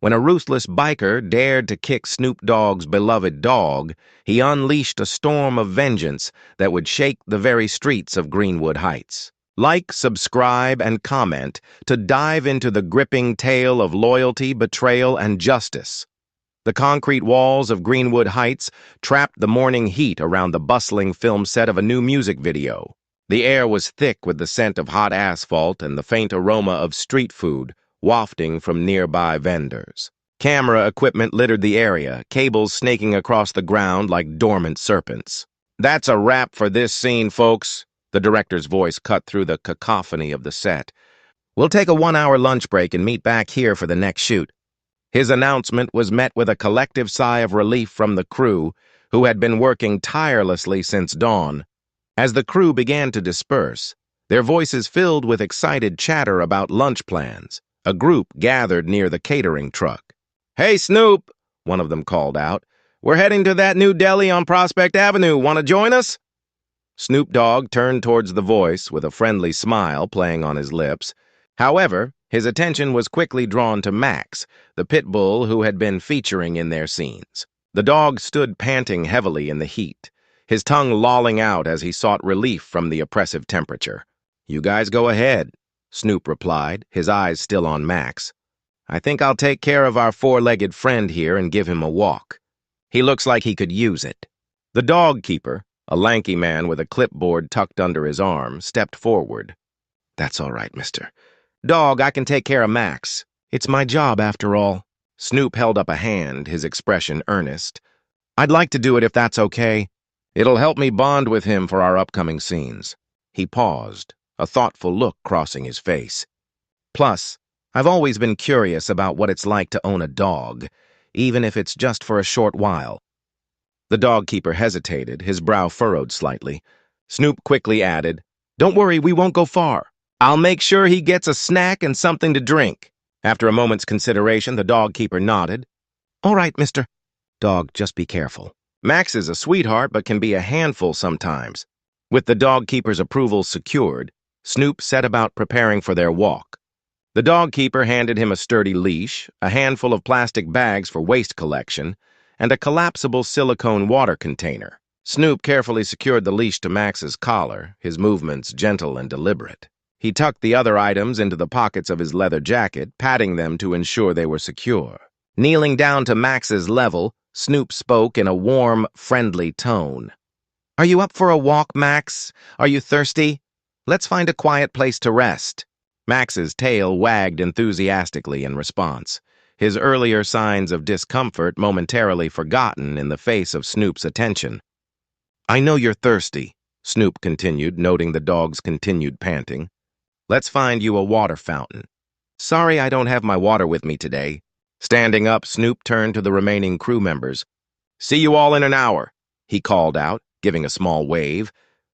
When a ruthless biker dared to kick Snoop Dogg's beloved dog, he unleashed a storm of vengeance that would shake the very streets of Greenwood Heights. Like, subscribe, and comment to dive into the gripping tale of loyalty, betrayal, and justice. The concrete walls of Greenwood Heights trapped the morning heat around the bustling film set of a new music video. The air was thick with the scent of hot asphalt and the faint aroma of street food wafting from nearby vendors. Camera equipment littered the area, cables snaking across the ground like dormant serpents. "That's a wrap for this scene, folks," the director's voice cut through the cacophony of the set. "We'll take a 1-hour lunch break and meet back here for the next shoot." His announcement was met with a collective sigh of relief from the crew, who had been working tirelessly since dawn. As the crew began to disperse, their voices filled with excited chatter about lunch plans. A group gathered near the catering truck. "Hey, Snoop," one of them called out. "We're heading to that new deli on Prospect Avenue. Want to join us?" Snoop Dogg turned towards the voice with a friendly smile playing on his lips. However, his attention was quickly drawn to Max, the pit bull who had been featuring in their scenes. The dog stood panting heavily in the heat, his tongue lolling out as he sought relief from the oppressive temperature. "You guys go ahead," Snoop replied, his eyes still on Max. "I think I'll take care of our four-legged friend here and give him a walk. He looks like he could use it." The dog keeper, a lanky man with a clipboard tucked under his arm, stepped forward. "That's all right, mister. Dog, I can take care of Max. It's my job, after all." Snoop held up a hand, his expression earnest. "I'd like to do it if that's okay. It'll help me bond with him for our upcoming scenes." He paused, a thoughtful look crossing his face. "Plus, I've always been curious about what it's like to own a dog, even if it's just for a short while." The dog keeper hesitated, his brow furrowed slightly. Snoop quickly added, "Don't worry, we won't go far. I'll make sure he gets a snack and something to drink." After a moment's consideration, the dog keeper nodded. "All right, mister. Dog, just be careful. Max is a sweetheart, but can be a handful sometimes." With the dog keeper's approval secured, Snoop set about preparing for their walk. The dog keeper handed him a sturdy leash, a handful of plastic bags for waste collection, and a collapsible silicone water container. Snoop carefully secured the leash to Max's collar, his movements gentle and deliberate. He tucked the other items into the pockets of his leather jacket, patting them to ensure they were secure. Kneeling down to Max's level, Snoop spoke in a warm, friendly tone. "Are you up for a walk, Max? Are you thirsty? Let's find a quiet place to rest." Max's tail wagged enthusiastically in response, his earlier signs of discomfort momentarily forgotten in the face of Snoop's attention. "I know you're thirsty," Snoop continued, noting the dog's continued panting. "Let's find you a water fountain." "Sorry I don't have my water with me today." Standing up, Snoop turned to the remaining crew members. "See you all in an hour," he called out, giving a small wave.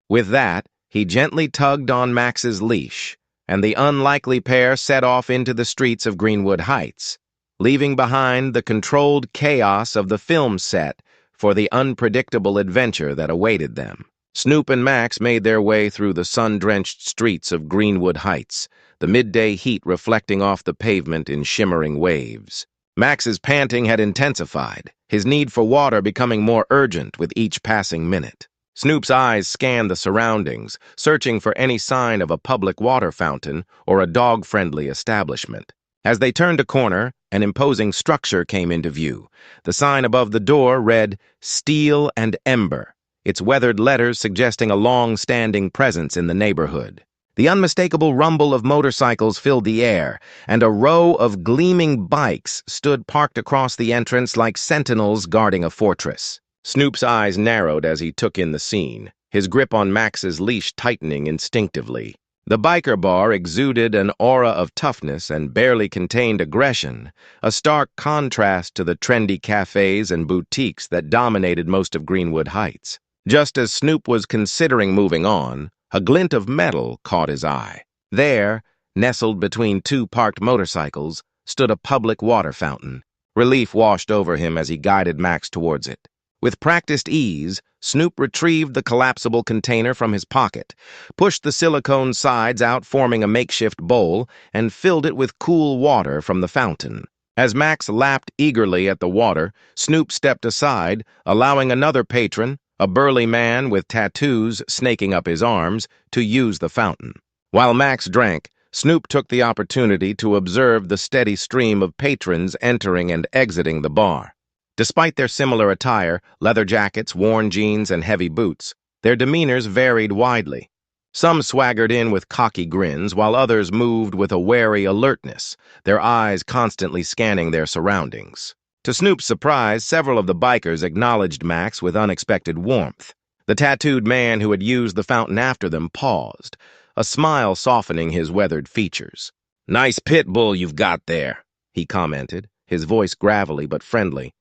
With that, he gently tugged on Max's leash, and the unlikely pair set off into the streets of Greenwood Heights, leaving behind the controlled chaos of the film set for the unpredictable adventure that awaited them. Snoop and Max made their way through the sun-drenched streets of Greenwood Heights, the midday heat reflecting off the pavement in shimmering waves. Max's panting had intensified, his need for water becoming more urgent with each passing minute. Snoop's eyes scanned the surroundings, searching for any sign of a public water fountain or a dog-friendly establishment. As they turned a corner, an imposing structure came into view. The sign above the door read, "Steel and Ember," its weathered letters suggesting a long-standing presence in the neighborhood. The unmistakable rumble of motorcycles filled the air, and a row of gleaming bikes stood parked across the entrance like sentinels guarding a fortress. Snoop's eyes narrowed as he took in the scene, his grip on Max's leash tightening instinctively. The biker bar exuded an aura of toughness and barely contained aggression, a stark contrast to the trendy cafes and boutiques that dominated most of Greenwood Heights. Just as Snoop was considering moving on, a glint of metal caught his eye. There, nestled between two parked motorcycles, stood a public water fountain. Relief washed over him as he guided Max towards it. With practiced ease, Snoop retrieved the collapsible container from his pocket, pushed the silicone sides out forming a makeshift bowl, and filled it with cool water from the fountain. As Max lapped eagerly at the water, Snoop stepped aside, allowing another patron, a burly man with tattoos snaking up his arms, to use the fountain. While Max drank, Snoop took the opportunity to observe the steady stream of patrons entering and exiting the bar. Despite their similar attire, leather jackets, worn jeans, and heavy boots, their demeanors varied widely. Some swaggered in with cocky grins, while others moved with a wary alertness, their eyes constantly scanning their surroundings. To Snoop's surprise, several of the bikers acknowledged Max with unexpected warmth. The tattooed man who had used the fountain after them paused, a smile softening his weathered features. "Nice pit bull you've got there," he commented, his voice gravelly but friendly.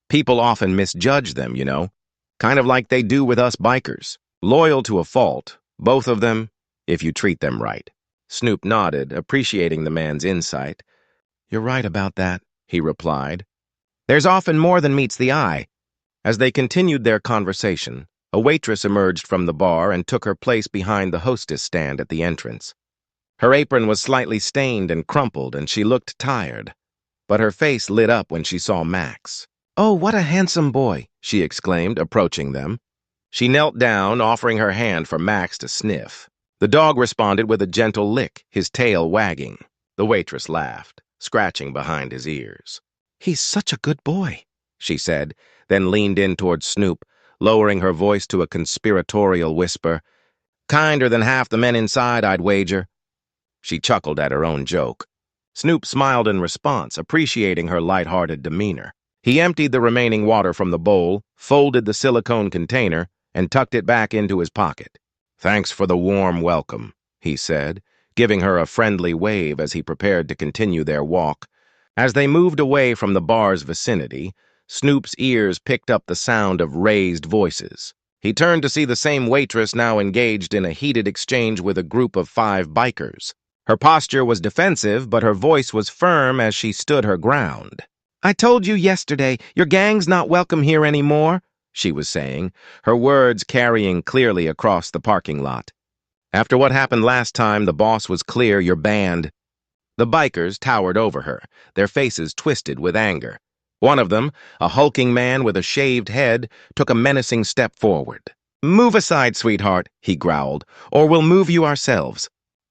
"People often misjudge them, you know, kind of like they do with us bikers. Loyal to a fault, both of them, if you treat them right." Snoop nodded, appreciating the man's insight. "You're right about that," he replied. "There's often more than meets the eye." As they continued their conversation, a waitress emerged from the bar and took her place behind the hostess stand at the entrance. Her apron was slightly stained and crumpled, and she looked tired, but her face lit up when she saw Max. "Oh, what a handsome boy," she exclaimed, approaching them. She knelt down, offering her hand for Max to sniff. The dog responded with a gentle lick, his tail wagging. The waitress laughed, scratching behind his ears. "He's such a good boy," she said, then leaned in toward Snoop, lowering her voice to a conspiratorial whisper. "Kinder than half the men inside, I'd wager." She chuckled at her own joke. Snoop smiled in response, appreciating her light-hearted demeanor. He emptied the remaining water from the bowl, folded the silicone container, and tucked it back into his pocket. "Thanks for the warm welcome," he said, giving her a friendly wave as he prepared to continue their walk. As they moved away from the bar's vicinity, Snoop's ears picked up the sound of raised voices. He turned to see the same waitress now engaged in a heated exchange with a group of 5 bikers. Her posture was defensive, but her voice was firm as she stood her ground. "I told you yesterday, your gang's not welcome here anymore," she was saying, her words carrying clearly across the parking lot. "After what happened last time, the boss was clear, you're banned." The bikers towered over her, their faces twisted with anger. One of them, a hulking man with a shaved head, took a menacing step forward. "Move aside, sweetheart," he growled, "or we'll move you ourselves."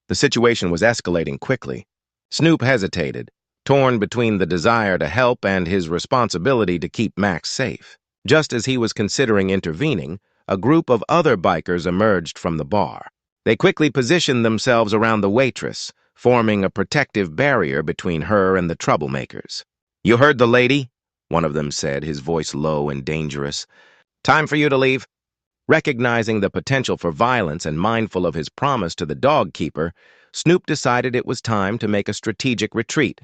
The situation was escalating quickly. Snoop hesitated, torn between the desire to help and his responsibility to keep Max safe. Just as he was considering intervening, a group of other bikers emerged from the bar. They quickly positioned themselves around the waitress, forming a protective barrier between her and the troublemakers. "You heard the lady?" one of them said, his voice low and dangerous. "Time for you to leave." Recognizing the potential for violence and mindful of his promise to the dog keeper, Snoop decided it was time to make a strategic retreat.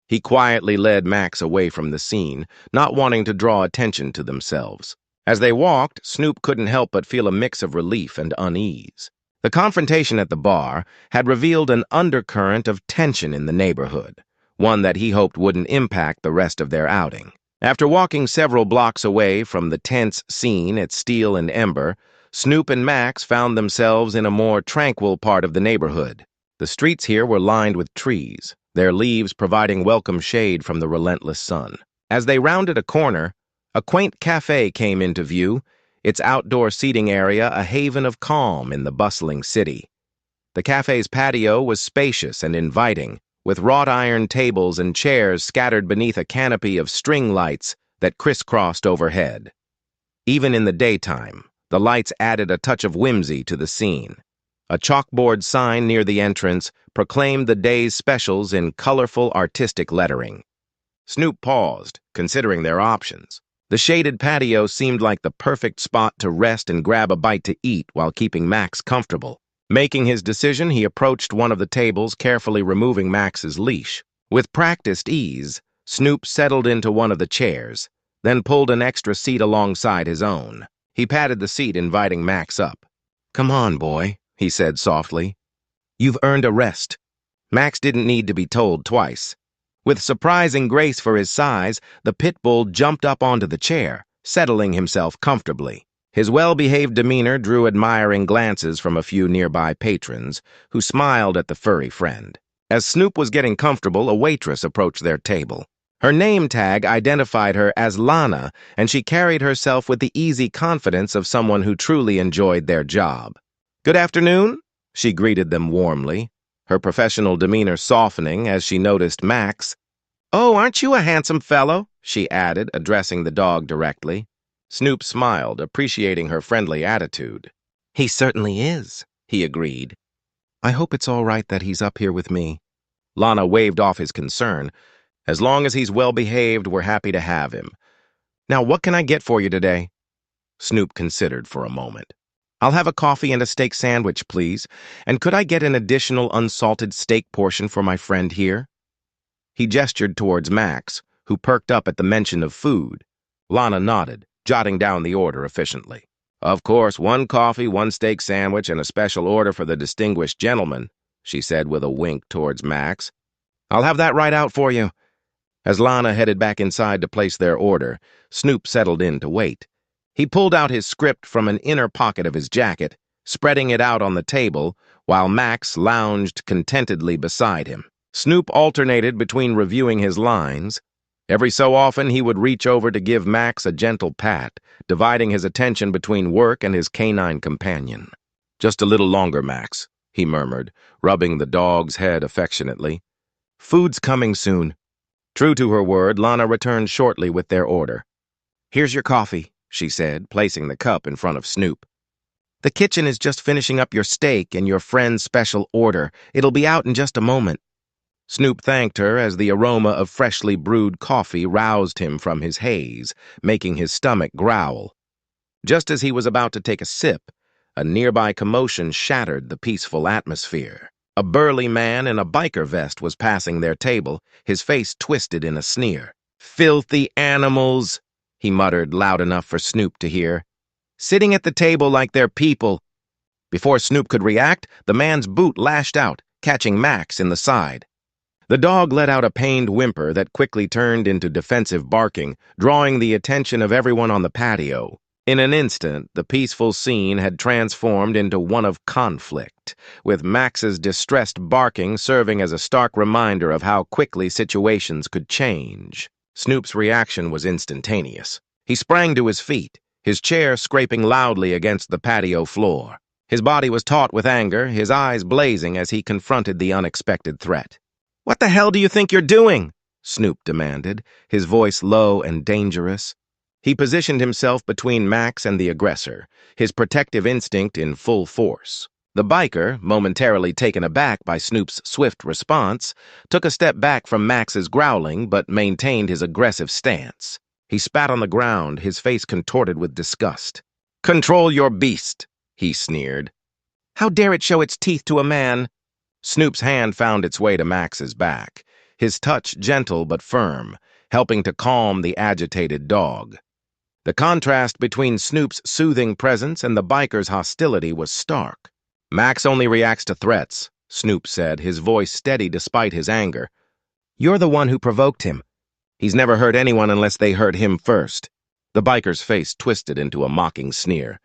He quietly led Max away from the scene, not wanting to draw attention to themselves. As they walked, Snoop couldn't help but feel a mix of relief and unease. The confrontation at the bar had revealed an undercurrent of tension in the neighborhood, one that he hoped wouldn't impact the rest of their outing. After walking several blocks away from the tense scene at Steel and Ember, Snoop and Max found themselves in a more tranquil part of the neighborhood. The streets here were lined with trees, their leaves providing welcome shade from the relentless sun. As they rounded a corner, a quaint cafe came into view, its outdoor seating area a haven of calm in the bustling city. The cafe's patio was spacious and inviting, with wrought iron tables and chairs scattered beneath a canopy of string lights that crisscrossed overhead. Even in the daytime, the lights added a touch of whimsy to the scene. A chalkboard sign near the entrance proclaimed the day's specials in colorful artistic lettering. Snoop paused, considering their options. The shaded patio seemed like the perfect spot to rest and grab a bite to eat while keeping Max comfortable. Making his decision, he approached one of the tables, carefully removing Max's leash. With practiced ease, Snoop settled into one of the chairs, then pulled an extra seat alongside his own. He patted the seat, inviting Max up. "Come on, boy," he said softly. "You've earned a rest." Max didn't need to be told twice. With surprising grace for his size, the pit bull jumped up onto the chair, settling himself comfortably. His well-behaved demeanor drew admiring glances from a few nearby patrons, who smiled at the furry friend. As Snoop was getting comfortable, a waitress approached their table. Her name tag identified her as Lana, and she carried herself with the easy confidence of someone who truly enjoyed their job. "Good afternoon," she greeted them warmly, her professional demeanor softening as she noticed Max. "Oh, aren't you a handsome fellow?" she added, addressing the dog directly. Snoop smiled, appreciating her friendly attitude. "He certainly is," he agreed. "I hope it's all right that he's up here with me." Lana waved off his concern. "As long as he's well-behaved, we're happy to have him. Now, what can I get for you today?" Snoop considered for a moment. "I'll have a coffee and a steak sandwich, please. And could I get an additional unsalted steak portion for my friend here?" He gestured towards Max, who perked up at the mention of food. Lana nodded, jotting down the order efficiently. "Of course, 1 coffee, 1 steak sandwich, and a special order for the distinguished gentleman," she said with a wink towards Max. "I'll have that right out for you." As Lana headed back inside to place their order, Snoop settled in to wait. He pulled out his script from an inner pocket of his jacket, spreading it out on the table, while Max lounged contentedly beside him. Snoop alternated between reviewing his lines. Every so often, he would reach over to give Max a gentle pat, dividing his attention between work and his canine companion. "Just a little longer, Max," he murmured, rubbing the dog's head affectionately. "Food's coming soon." True to her word, Lana returned shortly with their order. "Here's your coffee," she said, placing the cup in front of Snoop. "The kitchen is just finishing up your steak and your friend's special order. It'll be out in just a moment." Snoop thanked her as the aroma of freshly brewed coffee roused him from his haze, making his stomach growl. Just as he was about to take a sip, a nearby commotion shattered the peaceful atmosphere. A burly man in a biker vest was passing their table, his face twisted in a sneer. "Filthy animals," he muttered loud enough for Snoop to hear. "Sitting at the table like they're people." Before Snoop could react, the man's boot lashed out, catching Max in the side. The dog let out a pained whimper that quickly turned into defensive barking, drawing the attention of everyone on the patio. In an instant, the peaceful scene had transformed into one of conflict, with Max's distressed barking serving as a stark reminder of how quickly situations could change. Snoop's reaction was instantaneous. He sprang to his feet, his chair scraping loudly against the patio floor. His body was taut with anger, his eyes blazing as he confronted the unexpected threat. "What the hell do you think you're doing?" Snoop demanded, his voice low and dangerous. He positioned himself between Max and the aggressor, his protective instinct in full force. The biker, momentarily taken aback by Snoop's swift response, took a step back from Max's growling but maintained his aggressive stance. He spat on the ground, his face contorted with disgust. "Control your beast," he sneered. "How dare it show its teeth to a man?" Snoop's hand found its way to Max's back, his touch gentle but firm, helping to calm the agitated dog. The contrast between Snoop's soothing presence and the biker's hostility was stark. "Max only reacts to threats," Snoop said, his voice steady despite his anger. "You're the one who provoked him. He's never hurt anyone unless they hurt him first." The biker's face twisted into a mocking sneer.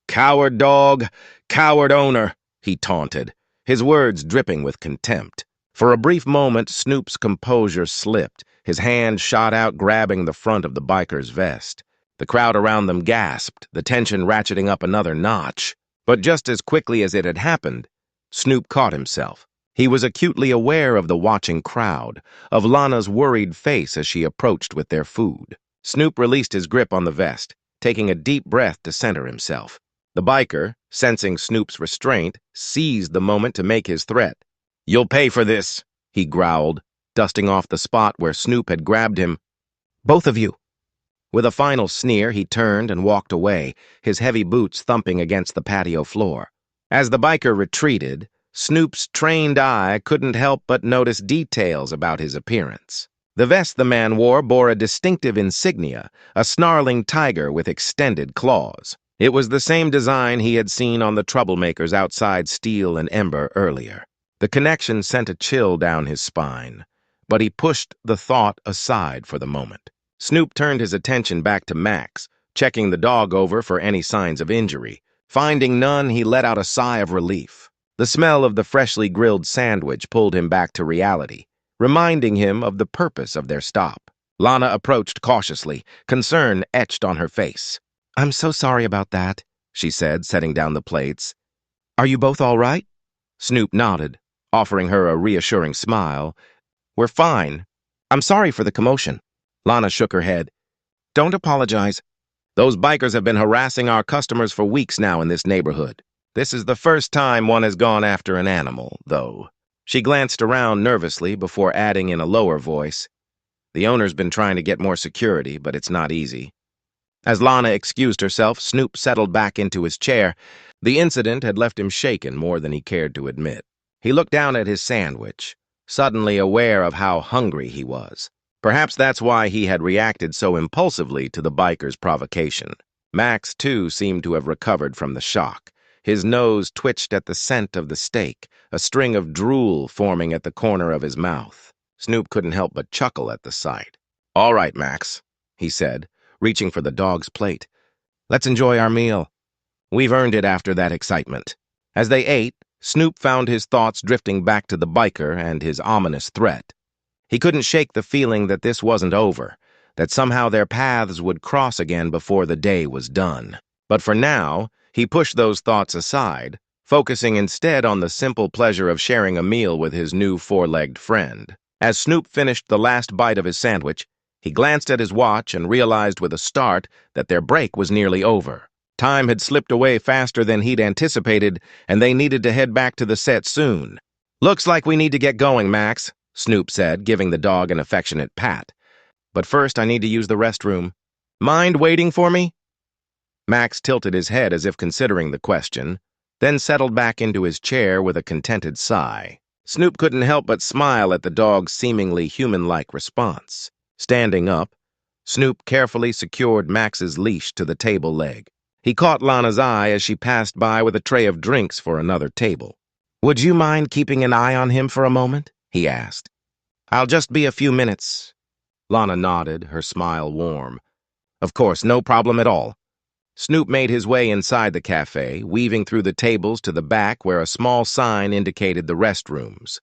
"Coward dog, coward owner," he taunted, his words dripping with contempt. For a brief moment, Snoop's composure slipped, his hand shot out grabbing the front of the biker's vest. The crowd around them gasped, the tension ratcheting up another notch. But just as quickly as it had happened, Snoop caught himself. He was acutely aware of the watching crowd, of Lana's worried face as she approached with their food. Snoop released his grip on the vest, taking a deep breath to center himself. The biker, sensing Snoop's restraint, seized the moment to make his threat. "You'll pay for this," he growled, dusting off the spot where Snoop had grabbed him. "Both of you." With a final sneer, he turned and walked away, his heavy boots thumping against the patio floor. As the biker retreated, Snoop's trained eye couldn't help but notice details about his appearance. The vest the man wore bore a distinctive insignia, a snarling tiger with extended claws. It was the same design he had seen on the troublemakers outside Steel and Ember earlier. The connection sent a chill down his spine, but he pushed the thought aside for the moment. Snoop turned his attention back to Max, checking the dog over for any signs of injury. Finding none, he let out a sigh of relief. The smell of the freshly grilled sandwich pulled him back to reality, reminding him of the purpose of their stop. Lana approached cautiously, concern etched on her face. "I'm so sorry about that," she said, setting down the plates. "Are you both all right?" Snoop nodded, offering her a reassuring smile. "We're fine. I'm sorry for the commotion." Lana shook her head. "Don't apologize. Those bikers have been harassing our customers for weeks now in this neighborhood. This is the first time one has gone after an animal, though." She glanced around nervously before adding in a lower voice, "The owner's been trying to get more security, but it's not easy." As Lana excused herself, Snoop settled back into his chair. The incident had left him shaken more than he cared to admit. He looked down at his sandwich, suddenly aware of how hungry he was. Perhaps that's why he had reacted so impulsively to the biker's provocation. Max, too, seemed to have recovered from the shock. His nose twitched at the scent of the steak, a string of drool forming at the corner of his mouth. Snoop couldn't help but chuckle at the sight. "All right, Max," he said, reaching for the dog's plate. "Let's enjoy our meal. We've earned it after that excitement." As they ate, Snoop found his thoughts drifting back to the biker and his ominous threat. He couldn't shake the feeling that this wasn't over, that somehow their paths would cross again before the day was done. But for now, he pushed those thoughts aside, focusing instead on the simple pleasure of sharing a meal with his new four-legged friend. As Snoop finished the last bite of his sandwich, he glanced at his watch and realized with a start that their break was nearly over. Time had slipped away faster than he'd anticipated, and they needed to head back to the set soon. "Looks like we need to get going, Max," Snoop said, giving the dog an affectionate pat. "But first, I need to use the restroom. Mind waiting for me?" Max tilted his head as if considering the question, then settled back into his chair with a contented sigh. Snoop couldn't help but smile at the dog's seemingly human-like response. Standing up, Snoop carefully secured Max's leash to the table leg. He caught Lana's eye as she passed by with a tray of drinks for another table. "Would you mind keeping an eye on him for a moment?" he asked. "I'll just be a few minutes." Lana nodded, her smile warm. "Of course, no problem at all." Snoop made his way inside the cafe, weaving through the tables to the back where a small sign indicated the restrooms.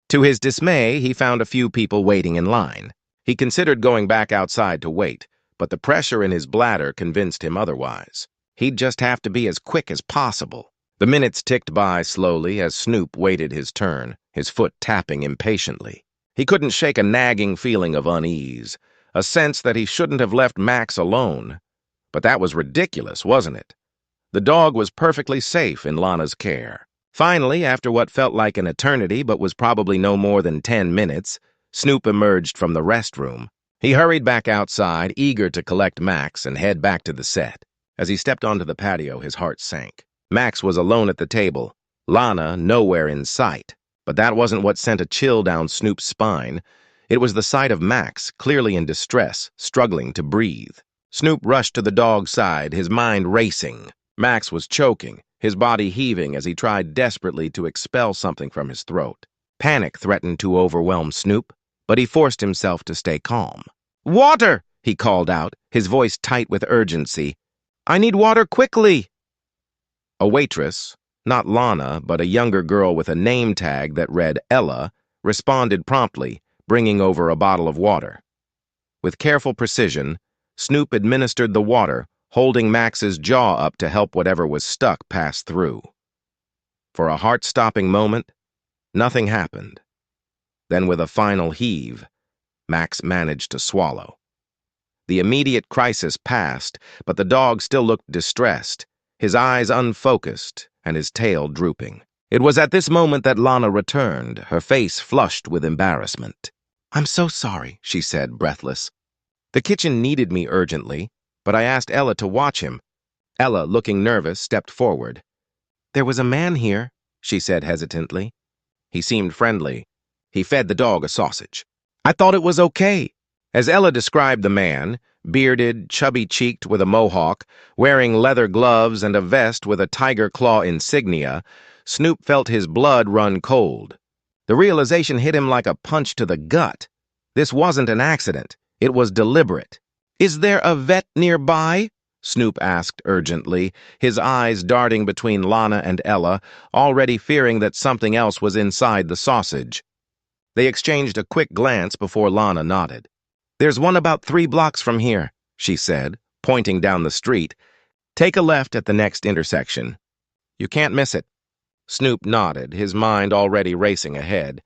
To his dismay, he found a few people waiting in line. He considered going back outside to wait, but the pressure in his bladder convinced him otherwise. He'd just have to be as quick as possible. The minutes ticked by slowly as Snoop waited his turn, his foot tapping impatiently. He couldn't shake a nagging feeling of unease, a sense that he shouldn't have left Max alone. But that was ridiculous, wasn't it? The dog was perfectly safe in Lana's care. Finally, after what felt like an eternity but was probably no more than 10 minutes, Snoop emerged from the restroom. He hurried back outside, eager to collect Max and head back to the set. As he stepped onto the patio, his heart sank. Max was alone at the table, Lana nowhere in sight. But that wasn't what sent a chill down Snoop's spine. It was the sight of Max, clearly in distress, struggling to breathe. Snoop rushed to the dog's side, his mind racing. Max was choking, his body heaving as he tried desperately to expel something from his throat. Panic threatened to overwhelm Snoop, but he forced himself to stay calm. "Water!" he called out, his voice tight with urgency. "I need water quickly!" A waitress, not Lana, but a younger girl with a name tag that read Ella, responded promptly, bringing over a bottle of water. With careful precision, Snoop administered the water, holding Max's jaw up to help whatever was stuck pass through. For a heart-stopping moment, nothing happened. Then with a final heave, Max managed to swallow. The immediate crisis passed, but the dog still looked distressed, his eyes unfocused and his tail drooping. It was at this moment that Lana returned, her face flushed with embarrassment. "I'm so sorry," she said, breathless. "The kitchen needed me urgently, but I asked Ella to watch him." Ella, looking nervous, stepped forward. "There was a man here," she said hesitantly. He seemed friendly. He fed the dog a sausage. "I thought it was okay." As Ella described the man, bearded, chubby-cheeked with a mohawk, wearing leather gloves and a vest with a tiger claw insignia, Snoop felt his blood run cold. The realization hit him like a punch to the gut. This wasn't an accident. It was deliberate. "Is there a vet nearby?" Snoop asked urgently, his eyes darting between Lana and Ella, already fearing that something else was inside the sausage. They exchanged a quick glance before Lana nodded. "There's one about 3 blocks from here," she said, pointing down the street. "Take a left at the next intersection. You can't miss it." Snoop nodded, his mind already racing ahead.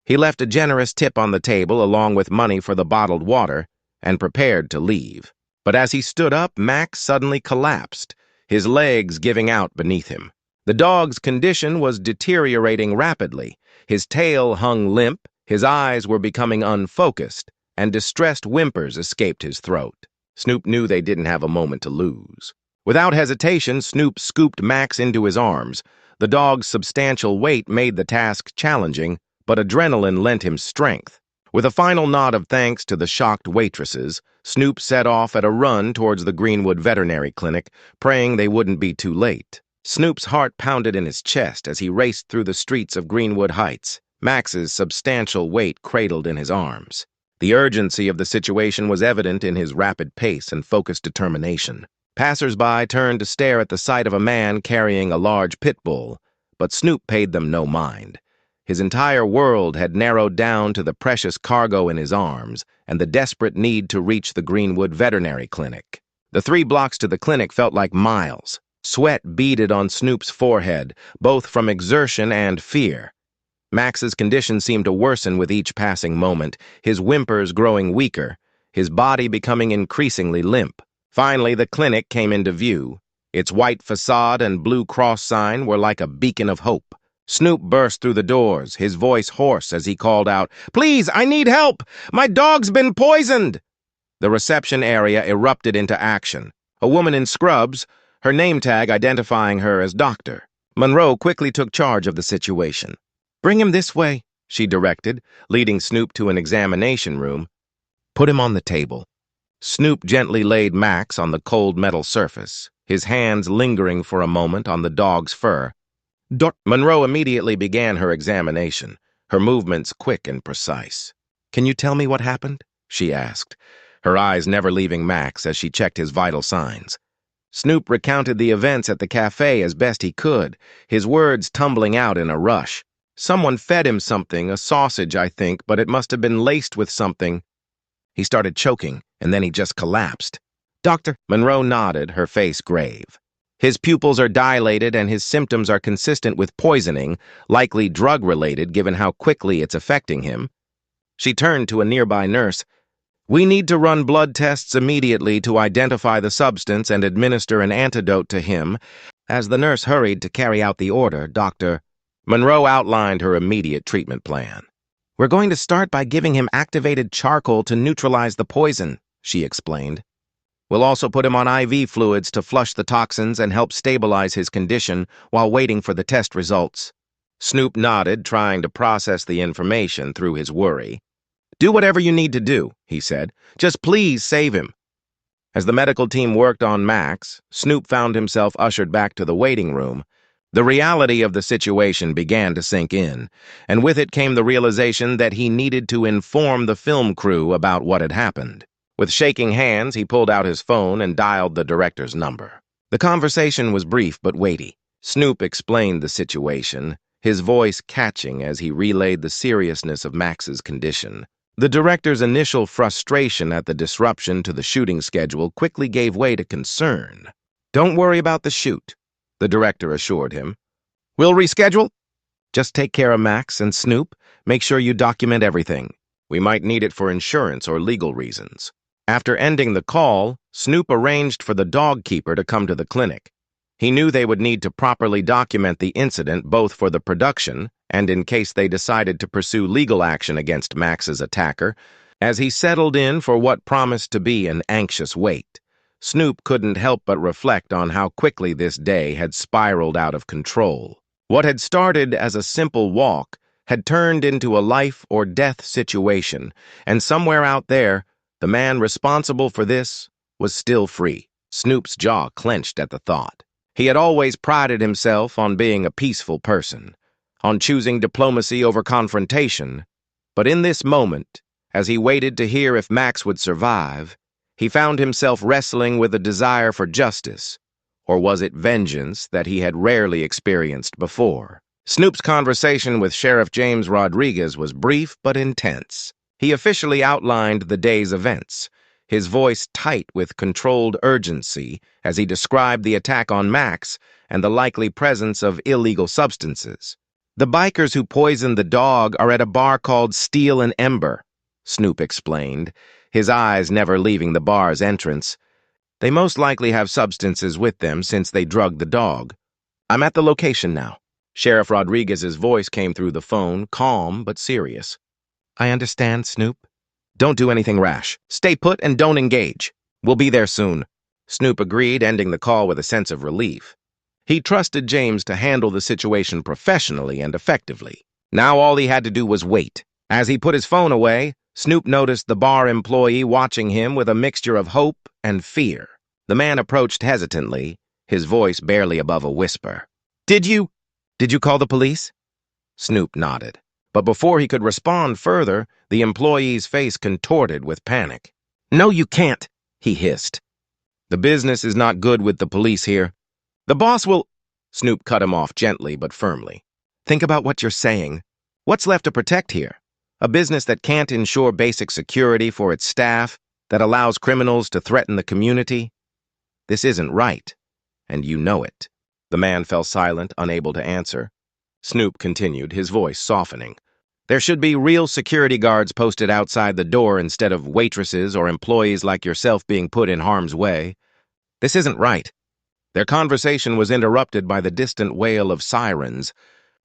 He left a generous tip on the table along with money for the bottled water and prepared to leave. But as he stood up, Max suddenly collapsed, his legs giving out beneath him. The dog's condition was deteriorating rapidly. His tail hung limp, his eyes were becoming unfocused, and distressed whimpers escaped his throat. Snoop knew they didn't have a moment to lose. Without hesitation, Snoop scooped Max into his arms. The dog's substantial weight made the task challenging, but adrenaline lent him strength. With a final nod of thanks to the shocked waitresses, Snoop set off at a run towards the Greenwood Veterinary Clinic, praying they wouldn't be too late. Snoop's heart pounded in his chest as he raced through the streets of Greenwood Heights, Max's substantial weight cradled in his arms. The urgency of the situation was evident in his rapid pace and focused determination. Passers-by turned to stare at the sight of a man carrying a large pit bull, but Snoop paid them no mind. His entire world had narrowed down to the precious cargo in his arms and the desperate need to reach the Greenwood Veterinary Clinic. The 3 blocks to the clinic felt like miles. Sweat beaded on Snoop's forehead, both from exertion and fear. Max's condition seemed to worsen with each passing moment, his whimpers growing weaker, his body becoming increasingly limp. Finally, the clinic came into view. Its white facade and blue cross sign were like a beacon of hope. Snoop burst through the doors, his voice hoarse as he called out, "Please, I need help! My dog's been poisoned!" The reception area erupted into action. A woman in scrubs, her name tag identifying her as Doctor. Monroe quickly took charge of the situation. "Bring him this way," she directed, leading Snoop to an examination room. "Put him on the table." Snoop gently laid Max on the cold metal surface, his hands lingering for a moment on the dog's fur. Monroe immediately began her examination, her movements quick and precise. "Can you tell me what happened?" she asked, her eyes never leaving Max as she checked his vital signs. Snoop recounted the events at the cafe as best he could, his words tumbling out in a rush. "Someone fed him something, a sausage, I think, but it must have been laced with something." He started choking, and then he just collapsed. "Doctor," Monroe nodded, her face grave. "His pupils are dilated and his symptoms are consistent with poisoning, likely drug-related given how quickly it's affecting him." She turned to a nearby nurse. "We need to run blood tests immediately to identify the substance and administer an antidote to him." As the nurse hurried to carry out the order, Monroe outlined her immediate treatment plan. "We're going to start by giving him activated charcoal to neutralize the poison," she explained. "We'll also put him on IV fluids to flush the toxins and help stabilize his condition while waiting for the test results." Snoop nodded, trying to process the information through his worry. "Do whatever you need to do," he said. "Just please save him." As the medical team worked on Max, Snoop found himself ushered back to the waiting room. The reality of the situation began to sink in, and with it came the realization that he needed to inform the film crew about what had happened. With shaking hands, he pulled out his phone and dialed the director's number. The conversation was brief but weighty. Snoop explained the situation, his voice catching as he relayed the seriousness of Max's condition. The director's initial frustration at the disruption to the shooting schedule quickly gave way to concern. "Don't worry about the shoot," the director assured him. "We'll reschedule? Just take care of Max and Snoop. Make sure you document everything. We might need it for insurance or legal reasons." After ending the call, Snoop arranged for the dog keeper to come to the clinic. He knew they would need to properly document the incident both for the production and in case they decided to pursue legal action against Max's attacker. As he settled in for what promised to be an anxious wait, Snoop couldn't help but reflect on how quickly this day had spiraled out of control. What had started as a simple walk had turned into a life-or-death situation, and somewhere out there, the man responsible for this was still free. Snoop's jaw clenched at the thought. He had always prided himself on being a peaceful person, on choosing diplomacy over confrontation, but in this moment, as he waited to hear if Max would survive, he found himself wrestling with a desire for justice, or was it vengeance that he had rarely experienced before? Snoop's conversation with Sheriff James Rodriguez was brief but intense. He officially outlined the day's events, his voice tight with controlled urgency as he described the attack on Max and the likely presence of illegal substances. "The bikers who poisoned the dog are at a bar called Steel and Ember," Snoop explained, his eyes never leaving the bar's entrance. "They most likely have substances with them since they drugged the dog. I'm at the location now." Sheriff Rodriguez's voice came through the phone, calm but serious. "I understand, Snoop. Don't do anything rash. Stay put and don't engage. We'll be there soon." Snoop agreed, ending the call with a sense of relief. He trusted James to handle the situation professionally and effectively. Now all he had to do was wait. As he put his phone away, Snoop noticed the bar employee watching him with a mixture of hope and fear. The man approached hesitantly, his voice barely above a whisper. Did you call the police?" Snoop nodded. But before he could respond further, the employee's face contorted with panic. "No, you can't," he hissed. "The business is not good with the police here. The boss will—" Snoop cut him off gently but firmly. "Think about what you're saying. What's left to protect here? A business that can't ensure basic security for its staff, that allows criminals to threaten the community? This isn't right, and you know it." The man fell silent, unable to answer. Snoop continued, his voice softening. "There should be real security guards posted outside the door instead of waitresses or employees like yourself being put in harm's way. This isn't right." Their conversation was interrupted by the distant wail of sirens.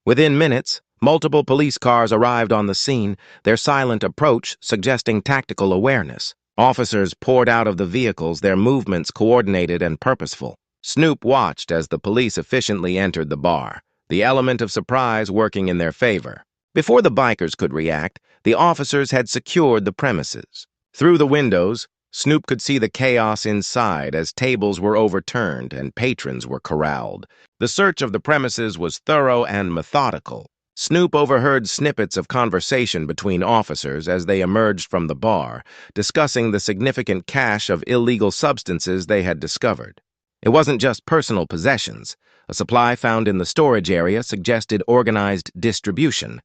Within minutes, multiple police cars arrived on the scene, their silent approach suggesting tactical awareness. Officers poured out of the vehicles, their movements coordinated and purposeful. Snoop watched as the police efficiently entered the bar, the element of surprise working in their favor. Before the bikers could react, the officers had secured the premises. Through the windows, Snoop could see the chaos inside as tables were overturned and patrons were corralled. The search of the premises was thorough and methodical. Snoop overheard snippets of conversation between officers as they emerged from the bar, discussing the significant cache of illegal substances they had discovered. It wasn't just personal possessions. A supply found in the storage area suggested organized distribution.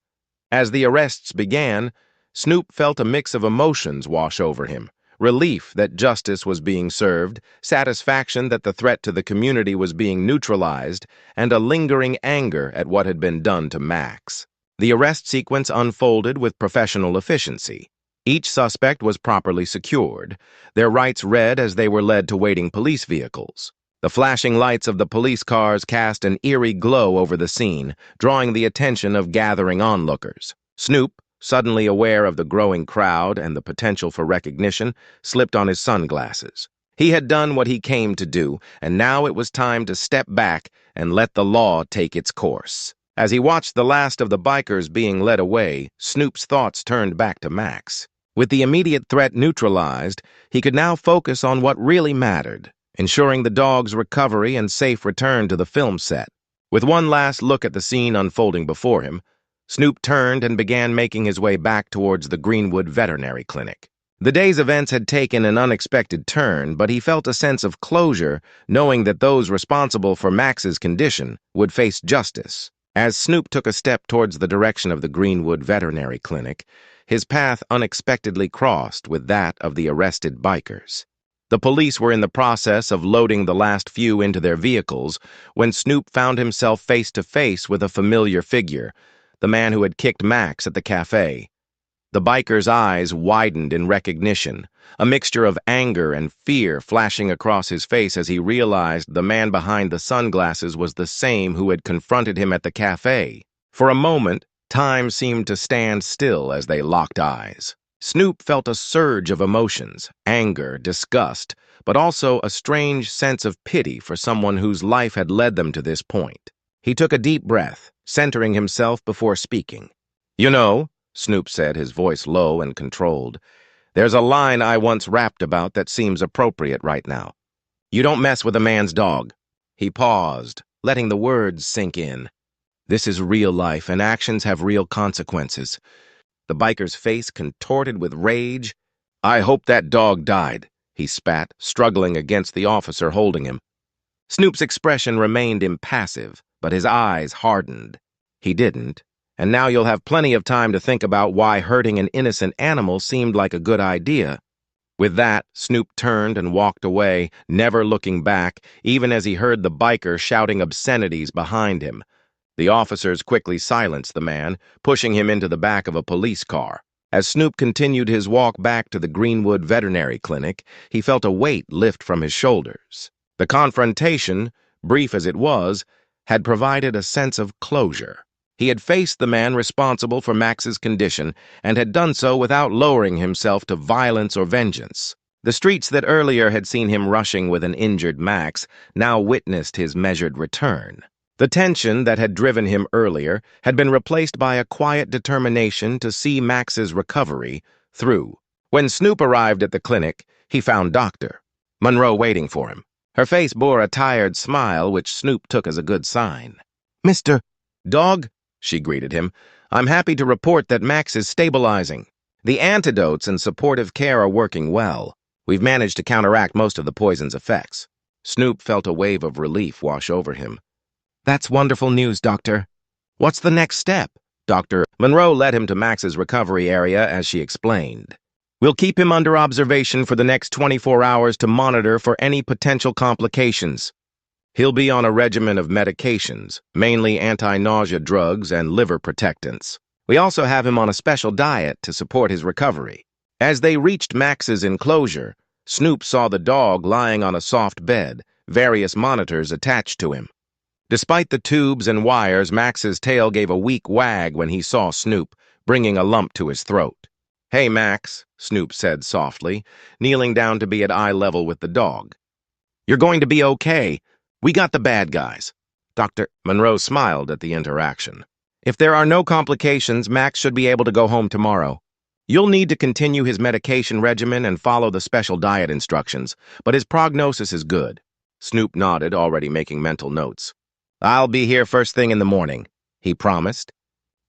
As the arrests began, Snoop felt a mix of emotions wash over him. Relief that justice was being served, satisfaction that the threat to the community was being neutralized, and a lingering anger at what had been done to Max. The arrest sequence unfolded with professional efficiency. Each suspect was properly secured, their rights read as they were led to waiting police vehicles. The flashing lights of the police cars cast an eerie glow over the scene, drawing the attention of gathering onlookers. Snoop, suddenly aware of the growing crowd and the potential for recognition, slipped on his sunglasses. He had done what he came to do, and now it was time to step back and let the law take its course. As he watched the last of the bikers being led away, Snoop's thoughts turned back to Max. With the immediate threat neutralized, he could now focus on what really mattered, ensuring the dog's recovery and safe return to the film set. With one last look at the scene unfolding before him, Snoop turned and began making his way back towards the Greenwood Veterinary Clinic. The day's events had taken an unexpected turn, but he felt a sense of closure, knowing that those responsible for Max's condition would face justice. As Snoop took a step towards the direction of the Greenwood Veterinary Clinic, his path unexpectedly crossed with that of the arrested bikers. The police were in the process of loading the last few into their vehicles when Snoop found himself face to face with a familiar figure, the man who had kicked Max at the cafe. The biker's eyes widened in recognition, a mixture of anger and fear flashing across his face as he realized the man behind the sunglasses was the same who had confronted him at the cafe. For a moment, time seemed to stand still as they locked eyes. Snoop felt a surge of emotions, anger, disgust, but also a strange sense of pity for someone whose life had led them to this point. He took a deep breath, centering himself before speaking. "You know," Snoop said, his voice low and controlled, "there's a line I once rapped about that seems appropriate right now. You don't mess with a man's dog." He paused, letting the words sink in. "This is real life, and actions have real consequences." The biker's face contorted with rage. "I hope that dog died," he spat, struggling against the officer holding him. Snoop's expression remained impassive, but his eyes hardened. He didn't. And now you'll have plenty of time to think about why hurting an innocent animal seemed like a good idea." With that, Snoop turned and walked away, never looking back, even as he heard the biker shouting obscenities behind him. The officers quickly silenced the man, pushing him into the back of a police car. As Snoop continued his walk back to the Greenwood Veterinary Clinic, he felt a weight lift from his shoulders. The confrontation, brief as it was, had provided a sense of closure. He had faced the man responsible for Max's condition and had done so without lowering himself to violence or vengeance. The streets that earlier had seen him rushing with an injured Max now witnessed his measured return. The tension that had driven him earlier had been replaced by a quiet determination to see Max's recovery through. When Snoop arrived at the clinic, he found Dr. Monroe waiting for him. Her face bore a tired smile, which Snoop took as a good sign. "Mr. Dogg," she greeted him, "I'm happy to report that Max is stabilizing. The antidotes and supportive care are working well. We've managed to counteract most of the poison's effects." Snoop felt a wave of relief wash over him. "That's wonderful news, Doctor. What's the next step?" Dr. Monroe led him to Max's recovery area as she explained. "We'll keep him under observation for the next 24 hours to monitor for any potential complications. He'll be on a regimen of medications, mainly anti-nausea drugs and liver protectants. We also have him on a special diet to support his recovery." As they reached Max's enclosure, Snoop saw the dog lying on a soft bed, various monitors attached to him. Despite the tubes and wires, Max's tail gave a weak wag when he saw Snoop, bringing a lump to his throat. "Hey, Max," Snoop said softly, kneeling down to be at eye level with the dog. "You're going to be okay. We got the bad guys." Dr. Monroe smiled at the interaction. "If there are no complications, Max should be able to go home tomorrow. You'll need to continue his medication regimen and follow the special diet instructions, but his prognosis is good." Snoop nodded, already making mental notes. "I'll be here first thing in the morning," he promised.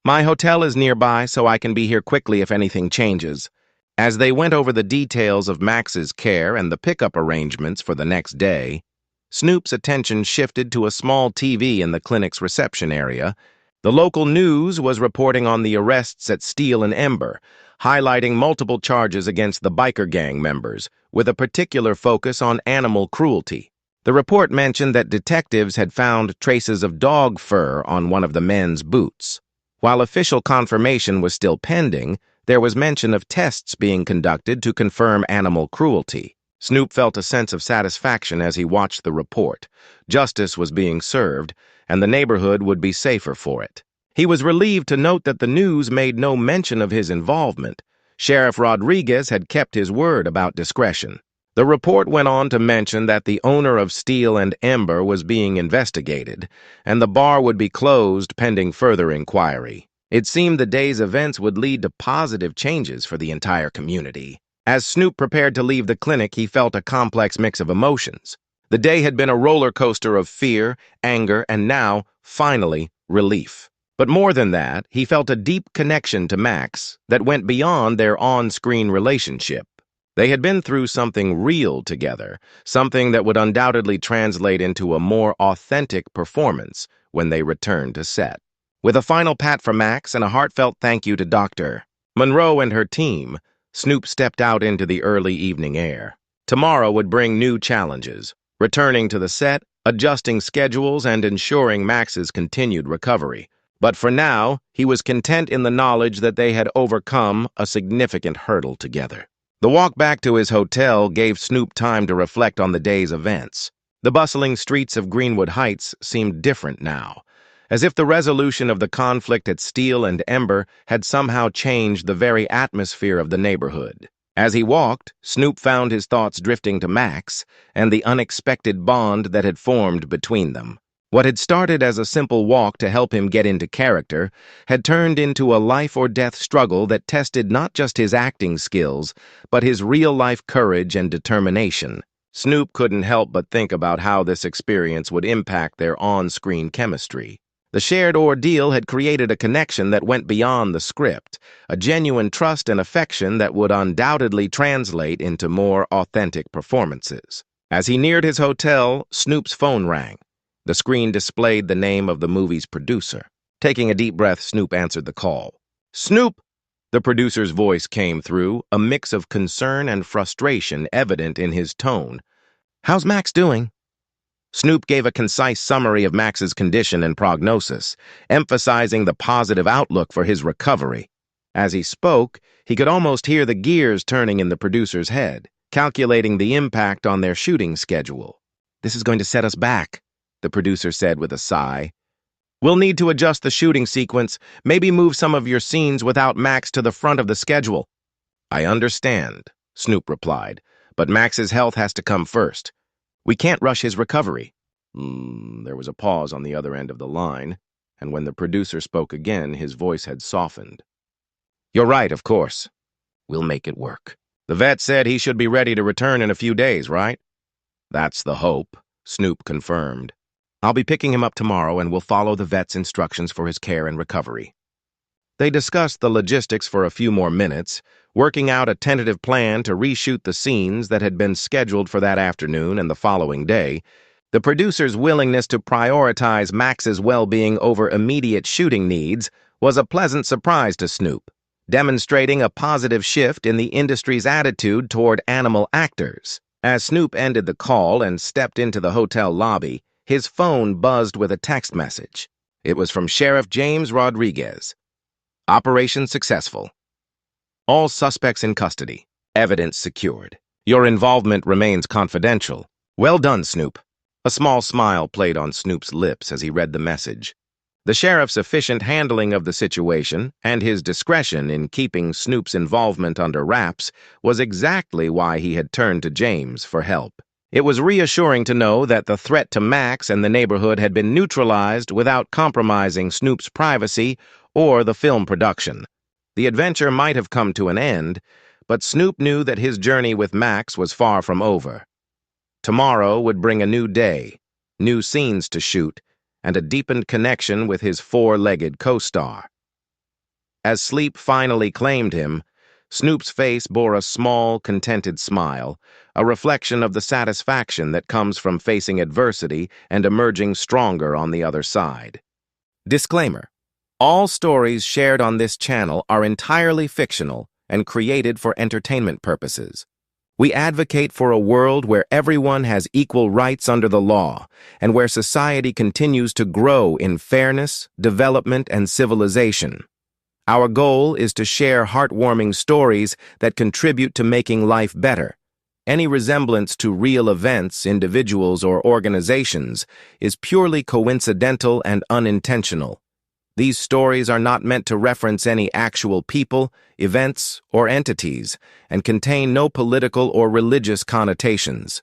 "My hotel is nearby, so I can be here quickly if anything changes." As they went over the details of Max's care and the pickup arrangements for the next day, Snoop's attention shifted to a small TV in the clinic's reception area. The local news was reporting on the arrests at Steel and Ember, highlighting multiple charges against the biker gang members, with a particular focus on animal cruelty. The report mentioned that detectives had found traces of dog fur on one of the men's boots. While official confirmation was still pending, there was mention of tests being conducted to confirm animal cruelty. Snoop felt a sense of satisfaction as he watched the report. Justice was being served, and the neighborhood would be safer for it. He was relieved to note that the news made no mention of his involvement. Sheriff Rodriguez had kept his word about discretion. The report went on to mention that the owner of Steel and Ember was being investigated, and the bar would be closed pending further inquiry. It seemed the day's events would lead to positive changes for the entire community. As Snoop prepared to leave the clinic, he felt a complex mix of emotions. The day had been a roller coaster of fear, anger, and now, finally, relief. But more than that, he felt a deep connection to Max that went beyond their on-screen relationship. They had been through something real together, something that would undoubtedly translate into a more authentic performance when they returned to set. With a final pat for Max and a heartfelt thank you to Dr. Monroe and her team, Snoop stepped out into the early evening air. Tomorrow would bring new challenges, returning to the set, adjusting schedules, and ensuring Max's continued recovery. But for now, he was content in the knowledge that they had overcome a significant hurdle together. The walk back to his hotel gave Snoop time to reflect on the day's events. The bustling streets of Greenwood Heights seemed different now, as if the resolution of the conflict at Steel and Ember had somehow changed the very atmosphere of the neighborhood. As he walked, Snoop found his thoughts drifting to Max and the unexpected bond that had formed between them. What had started as a simple walk to help him get into character had turned into a life-or-death struggle that tested not just his acting skills, but his real-life courage and determination. Snoop couldn't help but think about how this experience would impact their on-screen chemistry. The shared ordeal had created a connection that went beyond the script, a genuine trust and affection that would undoubtedly translate into more authentic performances. As he neared his hotel, Snoop's phone rang. The screen displayed the name of the movie's producer. Taking a deep breath, Snoop answered the call. Snoop! The producer's voice came through, a mix of concern and frustration evident in his tone. How's Max doing? Snoop gave a concise summary of Max's condition and prognosis, emphasizing the positive outlook for his recovery. As he spoke, he could almost hear the gears turning in the producer's head, calculating the impact on their shooting schedule. This is going to set us back, the producer said with a sigh. We'll need to adjust the shooting sequence, maybe move some of your scenes without Max to the front of the schedule. I understand, Snoop replied, but Max's health has to come first. We can't rush his recovery. There was a pause on the other end of the line, and when the producer spoke again, his voice had softened. You're right, of course. We'll make it work. The vet said he should be ready to return in a few days, right? That's the hope, Snoop confirmed. I'll be picking him up tomorrow and we'll follow the vet's instructions for his care and recovery. They discussed the logistics for a few more minutes, working out a tentative plan to reshoot the scenes that had been scheduled for that afternoon and the following day. The producer's willingness to prioritize Max's well-being over immediate shooting needs was a pleasant surprise to Snoop, demonstrating a positive shift in the industry's attitude toward animal actors. As Snoop ended the call and stepped into the hotel lobby, his phone buzzed with a text message. It was from Sheriff James Rodriguez. Operation successful. All suspects in custody. Evidence secured. Your involvement remains confidential. Well done, Snoop. A small smile played on Snoop's lips as he read the message. The sheriff's efficient handling of the situation and his discretion in keeping Snoop's involvement under wraps was exactly why he had turned to James for help. It was reassuring to know that the threat to Max and the neighborhood had been neutralized without compromising Snoop's privacy or the film production. The adventure might have come to an end, but Snoop knew that his journey with Max was far from over. Tomorrow would bring a new day, new scenes to shoot, and a deepened connection with his four-legged co-star. As sleep finally claimed him, Snoop's face bore a small, contented smile, a reflection of the satisfaction that comes from facing adversity and emerging stronger on the other side. Disclaimer: all stories shared on this channel are entirely fictional and created for entertainment purposes. We advocate for a world where everyone has equal rights under the law and where society continues to grow in fairness, development, and civilization. Our goal is to share heartwarming stories that contribute to making life better. Any resemblance to real events, individuals, or organizations is purely coincidental and unintentional. These stories are not meant to reference any actual people, events, or entities, and contain no political or religious connotations.